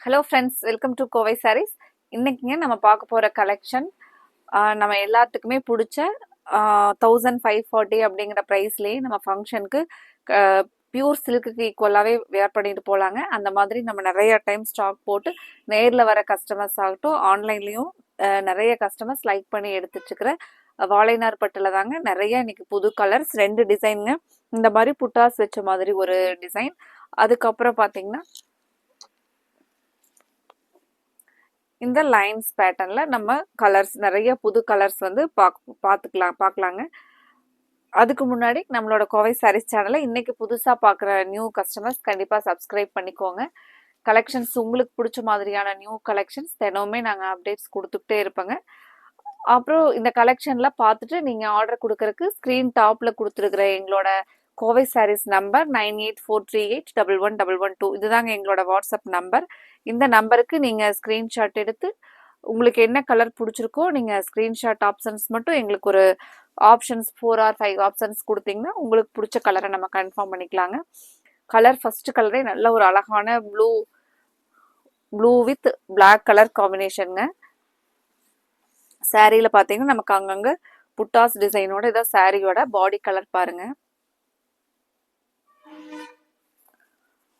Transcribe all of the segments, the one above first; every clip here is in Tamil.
Hello friends, welcome to Kovai Sarees. இன்னைக்குங்க நம்ம பார்க்க போகிற கலெக்ஷன் நம்ம எல்லாத்துக்குமே பிடிச்ச 1540 அப்படிங்கிற ப்ரைஸ்லேயே நம்ம ஃபங்க்ஷனுக்கு பியூர் சில்க்குக்கு ஈக்குவலாகவே வேர் பண்ணிட்டு போகலாங்க. அந்த மாதிரி நம்ம நிறைய டைம் ஸ்டாக் போட்டு நேரில் வர கஸ்டமர்ஸ் ஆகட்டும், ஆன்லைன்லேயும் நிறைய கஸ்டமர்ஸ் லைக் பண்ணி எடுத்துட்டுருக்கிற வாழைநார் பட்டில் தாங்க நிறைய இன்னைக்கு புது கலர்ஸ் 2 டிசைனுங்க. இந்த மாதிரி புட்டாஸ் வச்ச மாதிரி ஒரு டிசைன். அதுக்கப்புறம் பார்த்தீங்கன்னா இந்த லைன்ஸ் பேட்டர்ன்ல நம்ம கலர்ஸ் நிறைய புது கலர்ஸ் வந்து பார்க்கலாங்க. அதுக்கு முன்னாடி நம்மளோட கோவை சாரீஸ் சேனலை இன்னைக்கு புதுசாக பார்க்குற நியூ கஸ்டமர்ஸ் கண்டிப்பாக சப்ஸ்கிரைப் பண்ணிக்கோங்க. கலெக்ஷன்ஸ் உங்களுக்கு பிடிச்ச மாதிரியான நியூ கலெக்ஷன்ஸ் தினமுமே நாங்கள் அப்டேட்ஸ் கொடுத்துக்கிட்டே இருப்போங்க. அப்புறம் இந்த கலெக்ஷனில் பார்த்துட்டு நீங்கள் ஆர்டர் கொடுக்கறதுக்கு ஸ்க்ரீன் டாப்பில் கொடுத்துருக்குற எங்களோட கோவை சாரீஸ் நம்பர் 9843811112 இதுதாங்க எங்களோட வாட்ஸ்அப் நம்பர். இந்த நம்பருக்கு நீங்கள் ஸ்க்ரீன்ஷாட் எடுத்து உங்களுக்கு என்ன கலர் பிடிச்சிருக்கோ நீங்கள் ஸ்க்ரீன்ஷாட் ஆப்ஷன்ஸ் மட்டும் எங்களுக்கு ஒரு ஆப்ஷன்ஸ் 4 or 5 ஆப்ஷன்ஸ் கொடுத்தீங்கன்னா உங்களுக்கு பிடிச்ச கலரை நம்ம கன்ஃபார்ம் பண்ணிக்கலாங்க. கலர் ஃபர்ஸ்ட் கலரே நல்ல ஒரு அழகான ப்ளூ வித் பிளாக் கலர் காம்பினேஷனுங்க. சாரியில் பார்த்தீங்கன்னா நமக்கு அங்கங்கே புட்டாஸ் டிசைனோட இதான் சாரியோட பாடி கலர் பாருங்க.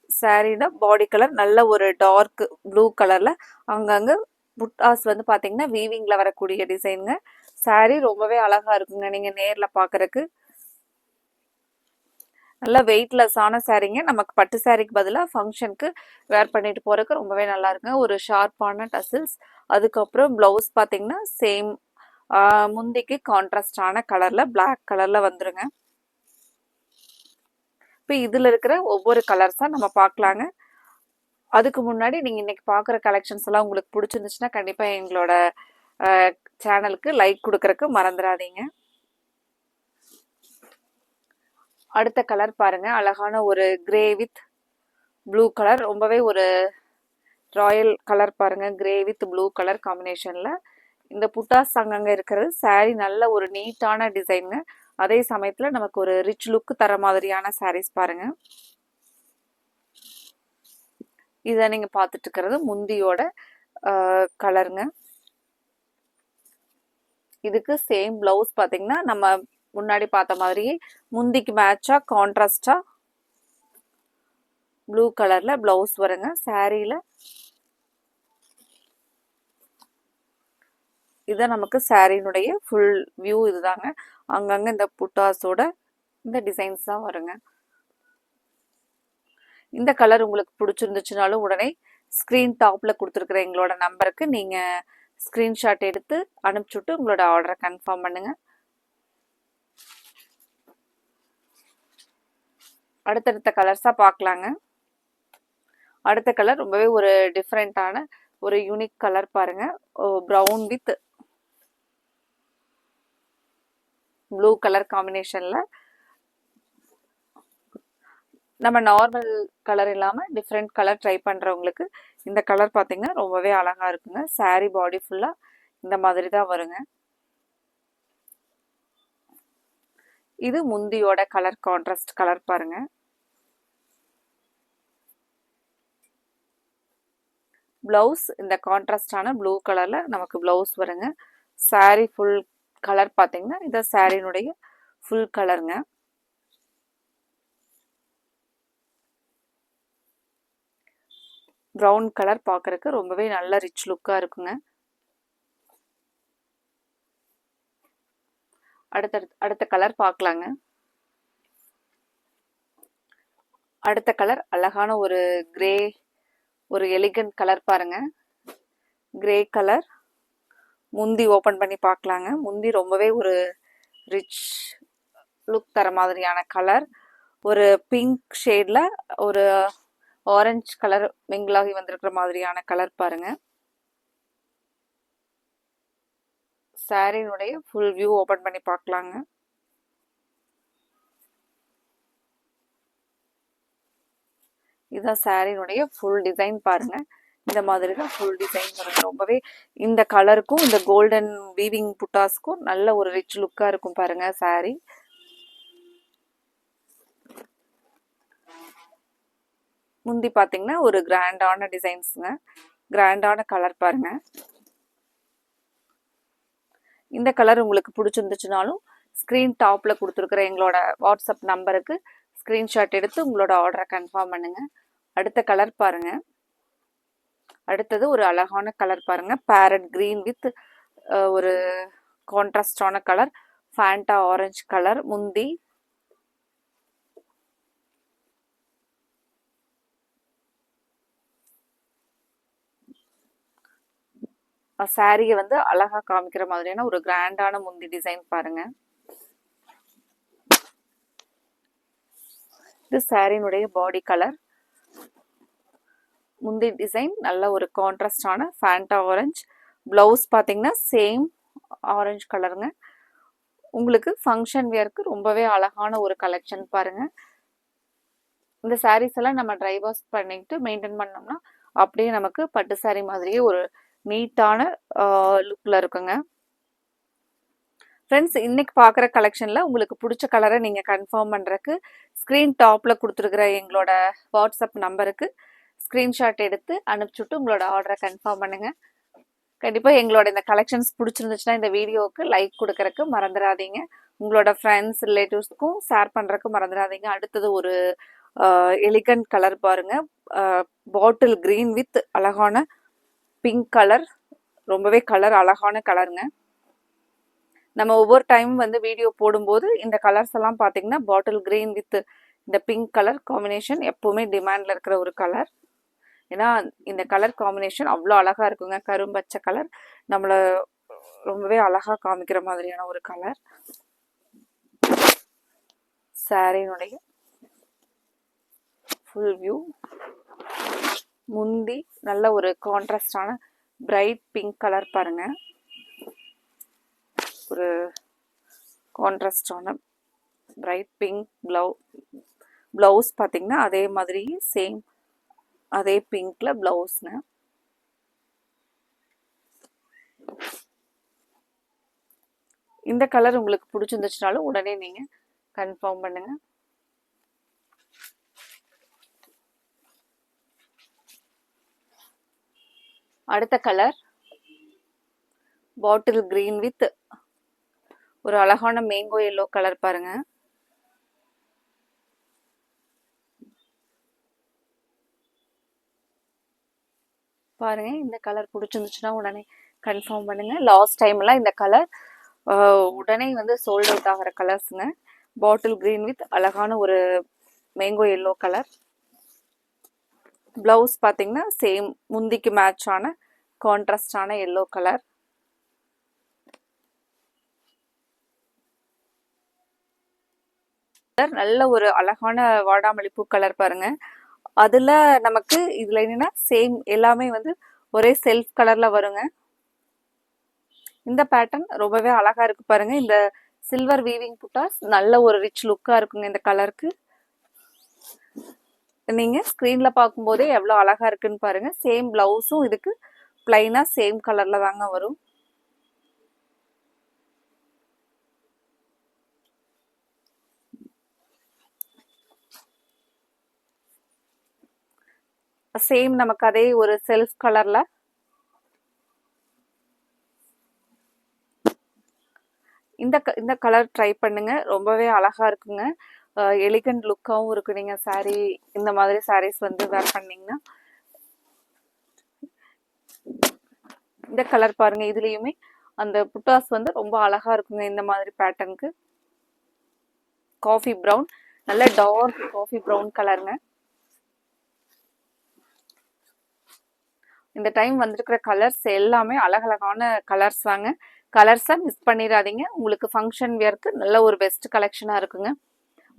சாரியோட பாடி கலர் நல்ல ஒரு டார்க் ப்ளூ கலர்ல அங்கங்க புட்டாஸ் வந்து பாத்தீங்கன்னா வீவிங்ல வரக்கூடிய டிசைனுங்க. சாரி ரொம்பவே அழகா இருக்குங்க. நீங்க நேர்ல பாக்குறதுக்கு நல்ல வெயிட்லெஸ்ஸான சாரீங்க. நமக்கு பட்டு சாரிக்கு பதிலாக ஃபங்க்ஷனுக்கு வேர் பண்ணிட்டு போறதுக்கு ரொம்பவே நல்லா இருக்குங்க. ஒரு ஷார்ப்பான டசில்ஸ். அதுக்கப்புறம் பிளவுஸ் பார்த்தீங்கன்னா சேம் முந்திக்கு கான்ட்ராஸ்டான கலர்ல பிளாக் கலர்ல வந்துருங்க. இப்போ இதில் இருக்கிற ஒவ்வொரு கலர்ஸாக நம்ம பார்க்கலாங்க. அதுக்கு முன்னாடி நீங்கள் இன்னைக்கு பார்க்குற கலெக்ஷன்ஸ் எல்லாம் உங்களுக்கு பிடிச்சிருந்துச்சுன்னா கண்டிப்பாக எங்களோட சேனலுக்கு லைக் கொடுக்கறக்கு மறந்துடாதீங்க. அடுத்த கலர் பாருங்க, அழகான ஒரு கிரே வித் ப்ளூ கலர், ரொம்பவே ஒரு ராயல் கலர் பாருங்க. கிரே வித் ப்ளூ கலர் காம்பினேஷன்ல இந்த புட்டாஸ் அங்கங்க இருக்கிறது. சாரி நல்ல ஒரு நீட்டான டிசைனுங்க. அதே சமயத்துல நமக்கு ஒரு ரிச் லுக் தர மாதிரியான சாரீஸ் பாருங்க. இதை நீங்க பார்த்துட்டு இருக்கிறது முந்தியோட கலருங்க. இதுக்கு சேம் பிளவுஸ் பார்த்தீங்கன்னா நம்ம முன்னாடி பார்த்த மாதிரி முந்திக்கு மேட்சா கான்ட்ராஸ்டா ப்ளூ கலர்ல பிளவுஸ் வருங்க. சாரியில இதை நமக்கு சாரியினுடைய ஃபுல் வியூ இதுதாங்க. அங்கங்க இந்த புட்டாஸோட இந்த டிசைன்ஸ் தான் வருங்க. இந்த கலர் உங்களுக்கு பிடிச்சிருந்துச்சுனாலும் உடனே ஸ்க்ரீன் டாப்பில் கொடுத்துருக்குற எங்களோட நம்பருக்கு நீங்கள் ஸ்க்ரீன்ஷாட் எடுத்து அனுப்பிச்சுட்டு உங்களோட ஆர்டரை கன்ஃபார்ம் பண்ணுங்க. அடுத்தடுத்த கலர்ஸாக பார்க்கலாங்க. அடுத்த கலர் ரொம்பவே ஒரு டிஃப்ரெண்ட்டான ஒரு யூனிக் கலர் பாருங்க. ப்ரௌன் வித் ப்ளூ கலர் காம்பினேஷன்ல நம்ம நார்மல் கலர் இல்லாமல் டிஃப்ரெண்ட் கலர் ட்ரை பண்ணுறவங்களுக்கு இந்த கலர் பார்த்தீங்கன்னா ரொம்பவே அழகாக இருக்குங்க. சாரி பாடி ஃபுல்லாக இந்த மாதிரி தான் வருங்க. இது முந்தியோட கலர் கான்ட்ராஸ்ட் கலர் பாருங்க. பிளவுஸ் இந்த கான்ட்ராஸ்டான ப்ளூ கலர்ல நமக்கு பிளவுஸ் வருங்க. சாரி ஃபுல் கலர் பார்த்தீங்கன்னா இந்த சாரியினுடைய ஃபுல் கலருங்க. ப்ரௌன் கலர் பார்க்கறதுக்கு ரொம்பவே நல்ல ரிச் லுக்காக இருக்குங்க. அடுத்த கலர் பார்க்கலாங்க. அடுத்த கலர் அழகான ஒரு கிரே, ஒரு எலிகன்ட் கலர் பாருங்க. கிரே கலர் முந்தி ஓப்பன் பண்ணி பார்க்கலாங்க. முந்தி ரொம்பவே ஒரு ரிச் லுக் தர மாதிரியான கலர். ஒரு பிங்க் ஷேட்ல ஒரு ஆரஞ்சு கலர் மிங்கிளாகி வந்திருக்கிற மாதிரியான கலர் பாருங்க. சாரியினுடைய ஃபுல் வியூ ஓபன் பண்ணி பார்க்கலாங்க. இதுதான் சாரியினுடைய ஃபுல் டிசைன் பாருங்க. இந்த மாதிரி தான் ஃபுல் டிசைன் வருங்க. ரொம்பவே இந்த கலருக்கும் இந்த கோல்டன் வீவிங் புட்டாஸ்க்கும் நல்ல ஒரு ரிச் லுக்கா இருக்கும் பாருங்க சாரி. முந்தி பார்த்தீங்கன்னா ஒரு கிராண்டான டிசைன்ஸுங்க, கிராண்டான கலர் பாருங்க. இந்த கலர் உங்களுக்கு பிடிச்சிருந்துச்சுனாலும் ஸ்க்ரீன் டாப்பில் கொடுத்துருக்குற எங்களோட வாட்ஸ்அப் நம்பருக்கு ஸ்க்ரீன்ஷாட் எடுத்து உங்களோட ஆர்டரை கன்ஃபார்ம் பண்ணுங்க. அடுத்த கலர் பாருங்க. அடுத்தது ஒரு அழகான கலர் பாருங்க, பேரட் கிரீன் வித் ஒரு கான்ட்ராஸ்டான கலர், ஃபேண்டா ஆரஞ்சு கலர் முந்தி. சாரியை வந்து அழகா காமிக்கிற மாதிரியான ஒரு கிராண்டான முந்தி டிசைன் பாருங்க. இது சாரியினுடைய பாடி கலர். முந்தி டிசைன் நல்ல ஒரு கான்ட்ராஸ்டான ஃபேண்டா ஆரஞ்சு. பிளவுஸ் பார்த்தீங்கன்னா சேம் ஆரஞ்சு கலருங்க. உங்களுக்கு ஃபங்க்ஷன் வியருக்கு ரொம்பவே அழகான ஒரு கலெக்ஷன் பாருங்க. இந்த சாரீஸ் எல்லாம் நம்ம ட்ரை வாஷ் பண்ணிட்டு மெயின்டைன் பண்ணோம்னா அப்படியே நமக்கு பட்டு சாரி மாதிரியே ஒரு நீட்டான லுக்கில் இருக்குங்க. ஃப்ரெண்ட்ஸ், இன்னைக்கு பார்க்குற கலெக்ஷனில் உங்களுக்கு பிடிச்ச கலரை நீங்கள் கன்ஃபார்ம் பண்ணுறதுக்கு ஸ்க்ரீன் டாப்பில் கொடுத்துருக்குற எங்களோட வாட்ஸ்அப் நம்பருக்கு ஸ்க்ரீன்ஷாட் எடுத்து அனுப்பிச்சுட்டு உங்களோட ஆர்டரை கன்ஃபார்ம் பண்ணுங்கள். கண்டிப்பாக எங்களோட இந்த கலெக்ஷன்ஸ் பிடிச்சிருந்துச்சுன்னா இந்த வீடியோவுக்கு லைக் கொடுக்கறக்கு மறந்துடாதீங்க. உங்களோட ஃப்ரெண்ட்ஸ் ரிலேட்டிவ்ஸ்க்கும் ஷேர் பண்ணுறக்கு மறந்துடாதீங்க. அடுத்தது ஒரு எலிகண்ட் கலர் பாருங்க, பாட்டில் கிரீன் வித் அழகான பிங்க் கலர். ரொம்பவே கலர் அழகான கலருங்க. நம்ம ஒவ்வொரு டைம் வந்து வீடியோ போடும்போது இந்த கலர்ஸ் எல்லாம் பார்த்தீங்கன்னா பாட்டில் கிரீன் வித் இந்த பிங்க் கலர் காம்பினேஷன் எப்பவுமே டிமாண்டில் இருக்கிற ஒரு கலர். ஏன்னா இந்த கலர் காம்பினேஷன் அவ்வளோ அழகா இருக்குங்க. கரும்பச்சை கலர் நம்மளை ரொம்பவே அழகா காமிக்கிற மாதிரியான ஒரு கலர். சாரியினுடைய full view. முந்தி நல்ல ஒரு கான்ட்ராஸ்டான பிரைட் பிங்க் கலர் பாருங்க, ஒரு கான்ட்ராஸ்டான பிரைட் பிங்க். பிளவுஸ் பார்த்தீங்கன்னா அதே மாதிரி சேம் அதே பிங்க்ல பிளவுஸ்ங்க. இந்த கலர் உங்களுக்கு பிடிச்சிருந்துச்சுனாலும் உடனே நீங்க கன்ஃபார்ம் பண்ணுங்க. அடுத்த கலர் பாட்டில் கிரீன் வித் ஒரு அழகான மேங்கோ எல்லோ கலர் பாருங்க. பாருங்க, இந்த கலர் பிடிச்சிருந்துச்சுன்னா உடனே கன்ஃபார்ம் பண்ணுங்க. லாஸ்ட் டைம்லாம் இந்த கலர் உடனே வந்து சோல்ட் அவுட் ஆகிற கலர்ஸுங்க. பாட்டில் கிரீன் வித் அழகான ஒரு மேங்கோ எல்லோ கலர். பிளவுஸ் பார்த்தீங்கன்னா சேம் முந்திக்கு மேட்சான கான்ட்ராஸ்டான எல்லோ கலர். நல்ல ஒரு அழகான வாடாமல்லிப்பூ கலர் பாருங்க. அதுல நமக்கு இதுல என்னன்னா சேம் எல்லாமே வந்து ஒரே செல்ஃப் கலர்ல வருங்க. இந்த பேட்டர்ன் ரொம்பவே அழகா இருக்கு பாருங்க. இந்த சில்வர் வீவிங் புட்டாஸ் நல்ல ஒரு ரிச் லுக்கா இருக்குங்க இந்த கலருக்கு. நீங்க ஸ்கிரீன்ல பார்க்கும்போதே எவ்வளவு அழகா இருக்குன்னு பாருங்க. சேம் பிளவுஸும் இதுக்கு பிளைனா சேம் கலர்ல தாங்க வரும். சேம் நமக்கு அதே ஒரு செல்ஃப் கலர்ல இந்த கலர் ட்ரை பண்ணுங்க. ரொம்பவே அழகா இருக்குங்க. எலிகண்ட் லுக்காவும் இருக்கு. நீங்க சாரி இந்த மாதிரி சாரீஸ் வந்து வேர் பண்ணீங்கன்னா. இந்த கலர் பாருங்க, இதுலயுமே அந்த புட்டாஸ் வந்து ரொம்ப அழகா இருக்குங்க. இந்த மாதிரி பேட்டர்னுக்கு காஃபி ப்ரௌன், நல்ல டார்க் காஃபி ப்ரௌன் கலருங்க. இந்த டைம் வந்திருக்கிற கலர்ஸ் எல்லாமே அழகழகான கலர்ஸ் வாங்க. கலர்ஸை மிஸ் பண்ணிடாதீங்க. உங்களுக்கு ஃபங்க்ஷன் வியர்க்கு நல்ல ஒரு பெஸ்ட் கலெக்ஷனாக இருக்குங்க.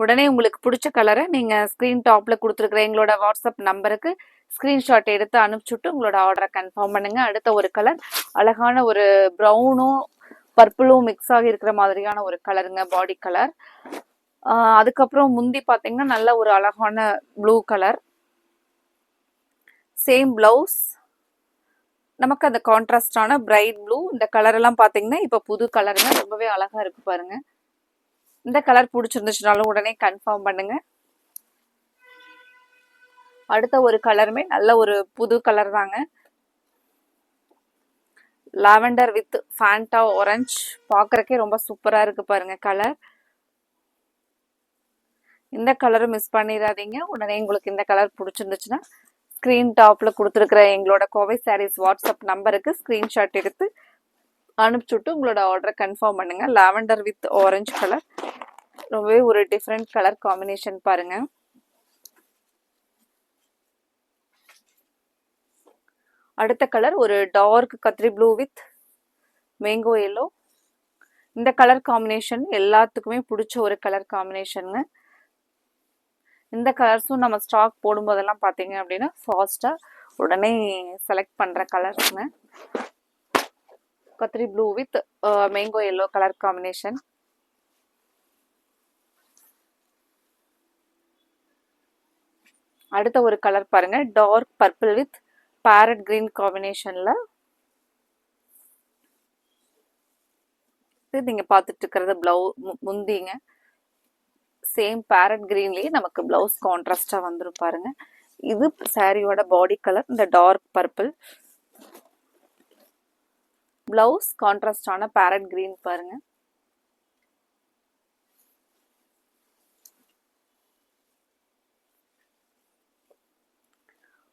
உடனே உங்களுக்கு பிடிச்ச கலரை நீங்கள் ஸ்க்ரீன் டாப்பில் கொடுத்துருக்குற எங்களோட வாட்ஸ்அப் நம்பருக்கு ஸ்க்ரீன்ஷாட் எடுத்து அனுப்பிச்சுட்டு உங்களோட ஆர்டரை கன்ஃபார்ம் பண்ணுங்க. அடுத்த ஒரு கலர் அழகான ஒரு ப்ரௌனும் பர்பிளும் மிக்ஸ் ஆகி இருக்கிற மாதிரியான ஒரு கலருங்க, பாடி கலர். அதுக்கப்புறம் முந்தி பார்த்தீங்கன்னா நல்ல ஒரு அழகான ப்ளூ கலர். சேம் பிளவுஸ் நமக்கு அந்த கான்ட்ராஸ்டான பிரைட் ப்ளூ. இந்த கலர் எல்லாம் பார்த்தீங்கன்னா இப்போ புது கலருங்க, ரொம்பவே அழகா இருக்கு பாருங்க. இந்த கலர் பிடிச்சிருந்துச்சுனாலும் உடனே கன்ஃபார்ம் பண்ணுங்க. அடுத்த ஒரு கலருமே நல்ல ஒரு புது கலர் தாங்க. Lavender with Fanta orange. பார்க்கறக்கே ரொம்ப சூப்பரா இருக்கு பாருங்க கலர். இந்த கலரும் மிஸ் பண்ணிடாதீங்க. உடனே உங்களுக்கு இந்த கலர் பிடிச்சிருந்துச்சுன்னா ஸ்க்ரீன் டாப்ல கொடுத்துருக்கிற எங்களோட கோவை சாரீஸ் வாட்ஸ்அப் நம்பருக்கு ஸ்க்ரீன்ஷாட் எடுத்து அனுப்பிச்சுட்டு உங்களோட ஆர்டரை கன்ஃபார்ம் பண்ணுங்க. லாவெண்டர் வித் ஆரஞ்சு கலர் ரொம்பவே ஒரு டிஃப்ரெண்ட் கலர் காம்பினேஷன் பாருங்க. அடுத்த கலர் ஒரு டார்க் கத்ரி ப்ளூ வித் மேங்கோ எல்லோ. இந்த கலர் காம்பினேஷன் எல்லாத்துக்குமே பிடிச்ச ஒரு கலர் காம்பினேஷனுங்க. இந்த கலர்ஸும் நம்ம ஸ்டாக் போடும்போதெல்லாம் பார்த்தீங்க அப்படின்னா ஃபாஸ்ட்டாக உடனே செலக்ட் பண்ணுற கலர்ஸுங்க. கத்ரி blue with mango yellow colour combination. அடுத்த ஒரு கலர் பாருங்க, dark purple with parrot green காம்பினேஷன்ல. இது நீங்க பார்த்துட்டு இருக்கிறது முந்திங்க. சேம் பேரட் கிரீன்லயே நமக்கு பிளவுஸ் கான்ட்ராஸ்டா வந்துடும் பாருங்க. இது சாரியோட பாடி கலர். இந்த டார்க் பர்பிள் பிளவுஸ் கான்ட்ராஸ்டான பேரட் கிரீன் பாருங்க.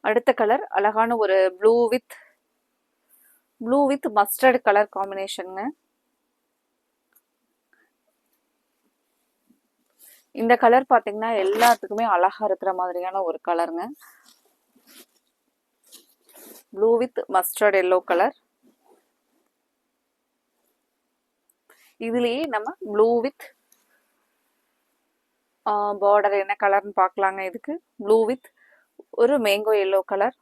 அடுத்த கலர் அழகான ஒரு ப்ளூ வித் மஸ்டர்ட் கலர் காம்பினேஷனுங்க. இந்த கலர் பாத்தீங்கன்னா எல்லாத்துக்குமே அழகா இருக்கிற மாதிரியான ஒரு கலருங்க. Blue with mustard yellow colour. இதுலயே நம்ம ப்ளூ வித் பார்டர் என்ன கலர்னு பார்க்கலாங்க. இதுக்கு ப்ளூ வித் ஒரு mango yellow colour.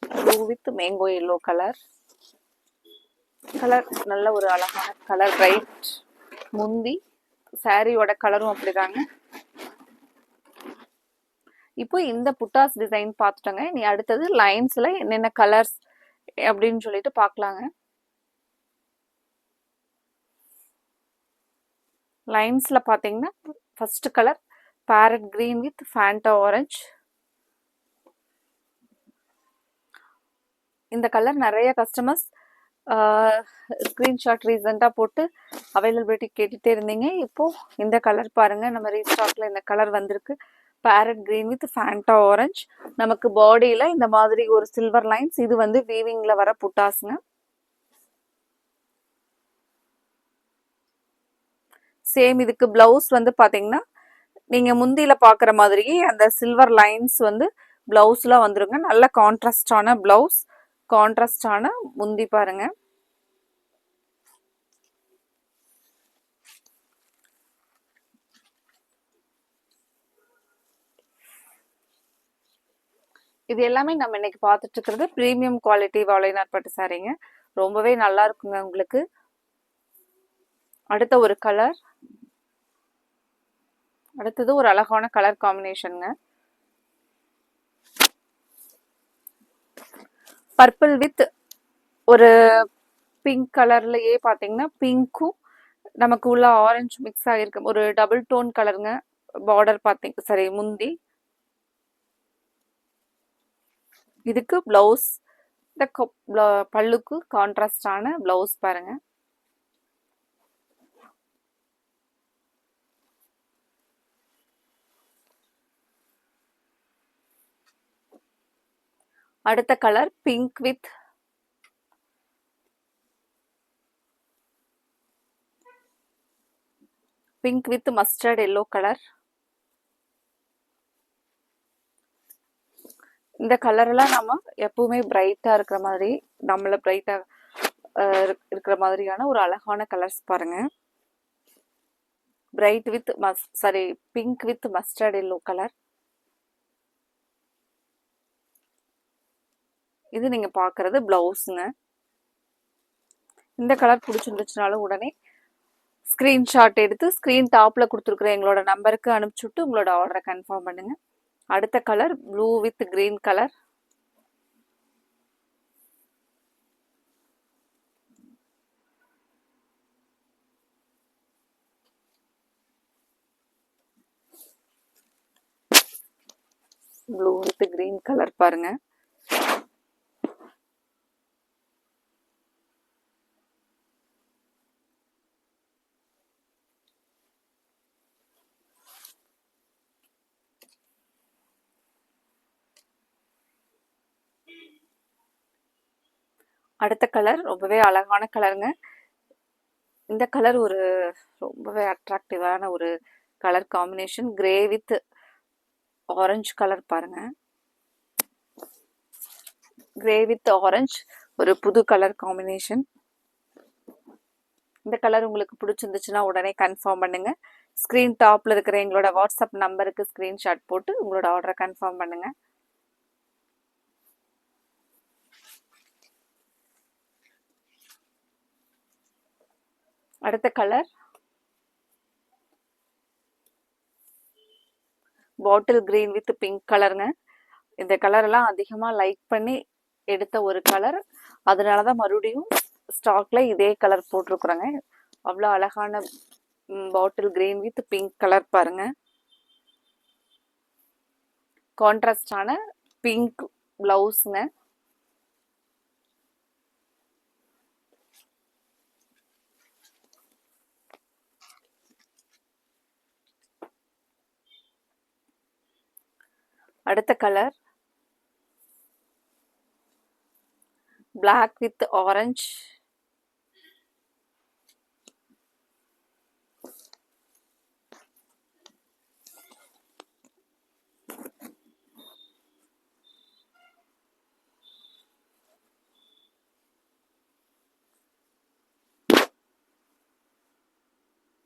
Blue with mango yellow colour. Colour நல்ல ஒரு அழகான கலர், பிரைட் முந்தி. சாரியோட கலரும் அப்படிதாங்க. இப்போ இந்த புட்டாஸ் டிசைன் பார்த்துட்டோங்க. நீ அடுத்தது லைன்ஸ்ல என்னென்ன கலர்ஸ் அப்படின்னு சொல்லிட்டு பார்க்கலாங்க. லைன்ஸ்ல பாத்தீங்கன்னா first colour farad green with Fanta orange. இந்த கலர் நிறைய கஸ்டமர்ஸ் ஸ்கிரீன்ஷாட் ரீசெண்டாக போட்டு அவைலபிலிட்டி கேட்டுகிட்டே இருந்தீங்க. இப்போ இந்த கலர் பாருங்க, நம்ம ரீஸ்டாக்ல இந்த கலர் வந்திருக்கு. Farad green with Fanta orange. நமக்கு பாடியில இந்த மாதிரி ஒரு சில்வர் லைன்ஸ். இது வந்து வீவிங்ல வர புட்டாஸ்ங்க. சேம் இதுக்கு பிளவுஸ் வந்து பாத்தீங்கன்னா நீங்க முந்தியில பாக்குற மாதிரி அந்த சில்வர் லைன்ஸ் வந்து பிளவுஸ்ல வந்துருங்க. நல்ல கான்ட்ராஸ்டான பிளவுஸ், கான்ட்ராஸ்டான முந்தி பாருங்க. இது எல்லாமே நம்ம இன்னைக்கு பார்த்துட்டு இருக்கிறது பிரீமியம் குவாலிட்டி வாழைநார் பட்டு சாரீங்க. ரொம்பவே நல்லா இருக்குங்க உங்களுக்கு. அடுத்த ஒரு கலர், அடுத்தது ஒரு அழகான கலர் காம்பினேஷனுங்க. பர்பிள் வித் ஒரு பிங்க் கலர்லயே பாத்தீங்கன்னா பிங்க்கும் நமக்கு உள்ள ஆரஞ்சு மிக்ஸ் ஆகிருக்கு. ஒரு டபுள் டோன் கலருங்க. பார்டர் பாத்தீங்க சரி முந்தி. இதுக்கு பிளவுஸ், இந்த பல்லுக்கு கான்ட்ராஸ்டான பிளவுஸ் பாருங்க. அடுத்த colour pink with mustard yellow colour. இந்த கலர் எல்லாம் நம்ம எப்பவுமே பிரைட்டா இருக்கிற மாதிரி, நம்மள பிரைட்டா இருக்கிற மாதிரியான ஒரு அழகான கலர்ஸ் பாருங்க. Bright with pink with mustard yellow colour. இது நீங்க பாக்குறது பிளவுஸ்ங்க. இந்த கலர் பிடிச்சிருந்துச்சுனாலும் உடனே ஸ்கிரீன்ஷாட் எடுத்து ஸ்கிரீன் டாப்ல கொடுத்துருக்குற எங்களோட நம்பருக்கு அனுப்பிச்சுட்டு உங்களோட ஆர்டரை கன்ஃபார்ம் பண்ணுங்க. அடுத்த colour blue with green colour. Blue with green colour பாருங்க. அடுத்த கலர் ரொம்பவே அழகான கலருங்க. இந்த கலர் ஒரு ரொம்பவே அட்ராக்டிவான ஒரு colour combination. Grey with orange colour பாருங்க. கிரே வித் ஆரஞ்சு ஒரு புது கலர் காம்பினேஷன். இந்த கலர் உங்களுக்கு பிடிச்சிருந்துச்சுன்னா உடனே கன்ஃபார்ம் பண்ணுங்க. ஸ்க்ரீன் டாப்ல இருக்கிற எங்களோட வாட்ஸ்அப் நம்பருக்கு ஸ்க்ரீன்ஷாட் போட்டு உங்களோட ஆர்டரை கன்ஃபார்ம் பண்ணுங்க. அடுத்த colour bottle green with pink கலருங்க. இந்த கலர் எல்லாம் அதிகமா லைக் பண்ணி எடுத்த ஒரு கலர். அதனாலதான் மறுபடியும் ஸ்டாக்ல இதே கலர் போட்டிருக்கிறோங்க. அவ்வளோ அழகான bottle green with pink colour பாருங்க. கான்ட்ராஸ்டான பிங்க் பிளவுஸ்ங்க. அடுத்த colour black with orange.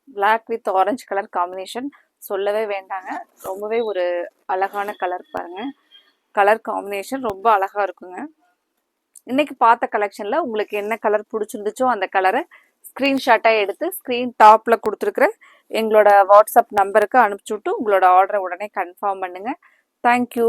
Black with orange colour combination சொல்லவே வேண்டாங்க. ரொம்பவே ஒரு அழகான கலர் பாருங்க. கலர் காம்பினேஷன் ரொம்ப அழகா இருக்குங்க. இன்னைக்கு பார்த்த கலெக்ஷன்ல உங்களுக்கு என்ன கலர் பிடிச்சிருந்துச்சோ அந்த கலரை ஸ்கிரீன்ஷாட்டா எடுத்து ஸ்கிரீன் டாப்ல கொடுத்துருக்குற எங்களோட வாட்ஸ்அப் நம்பருக்கு அனுப்பிச்சுட்டு உங்களோட ஆர்டரை உடனே கன்ஃபார்ம் பண்ணுங்க. தேங்க்யூ.